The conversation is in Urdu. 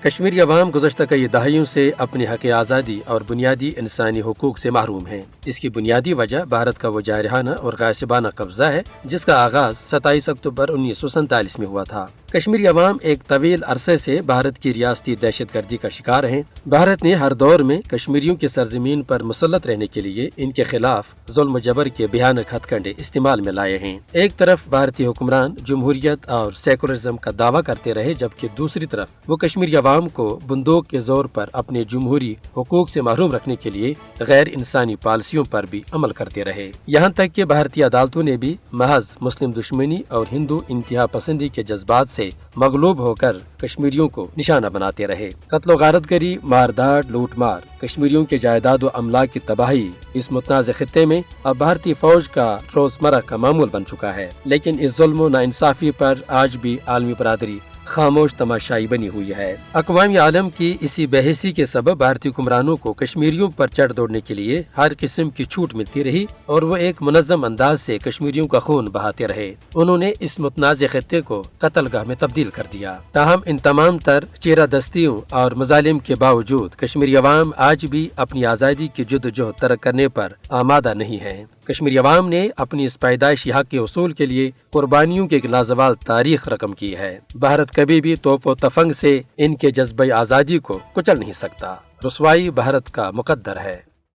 کشمیری عوام گزشتہ کئی دہائیوں سے اپنے حق آزادی اور بنیادی انسانی حقوق سے محروم ہیں۔ اس کی بنیادی وجہ بھارت کا وہ جارحانہ اور غاصبانہ قبضہ ہے جس کا آغاز 27 اکتوبر 1947 میں ہوا تھا۔ کشمیری عوام ایک طویل عرصے سے بھارت کی ریاستی دہشت گردی کا شکار ہیں۔ بھارت نے ہر دور میں کشمیریوں کی سرزمین پر مسلط رہنے کے لیے ان کے خلاف ظلم و جبر کے بھیانک ہتھ کنڈے استعمال میں لائے ہیں۔ ایک طرف بھارتی حکمران جمہوریت اور سیکولرزم کا دعویٰ کرتے رہے، جبکہ دوسری طرف وہ کشمیری عوام کو بندوق کے زور پر اپنے جمہوری حقوق سے محروم رکھنے کے لیے غیر انسانی پالیسیوں پر بھی عمل کرتے رہے، یہاں تک کہ بھارتی عدالتوں نے بھی محض مسلم دشمنی اور ہندو انتہا پسندی کے جذبات سے مغلوب ہو کر کشمیریوں کو نشانہ بناتے رہے۔ قتل و غارت گری، مارداٹ، لوٹ مار، کشمیریوں کے جائیداد و املاک کی تباہی اس متنازع خطے میں اب بھارتی فوج کا روزمرہ کا معمول بن چکا ہے، لیکن اس ظلم و ناانصافی پر آج بھی عالمی برادری خاموش تماشائی بنی ہوئی ہے۔ اقوام عالم کی اسی بے حسی کے سبب بھارتی حکمرانوں کو کشمیریوں پر چڑھ دوڑنے کے لیے ہر قسم کی چھوٹ ملتی رہی اور وہ ایک منظم انداز سے کشمیریوں کا خون بہاتے رہے۔ انہوں نے اس متنازع خطے کو قتل گاہ میں تبدیل کر دیا۔ تاہم ان تمام تر چیرہ دستیوں اور مظالم کے باوجود کشمیری عوام آج بھی اپنی آزادی کی جدوجہد ترک کرنے پر آمادہ نہیں ہے۔ کشمیری عوام نے اپنی اس پیدائشی حق کے حصول کے لیے قربانیوں کی ایک لازوال تاریخ رقم کی ہے۔ بھارت کبھی بھی توپ و تفنگ سے ان کے جذبہ آزادی کو کچل نہیں سکتا۔ رسوائی بھارت کا مقدر ہے۔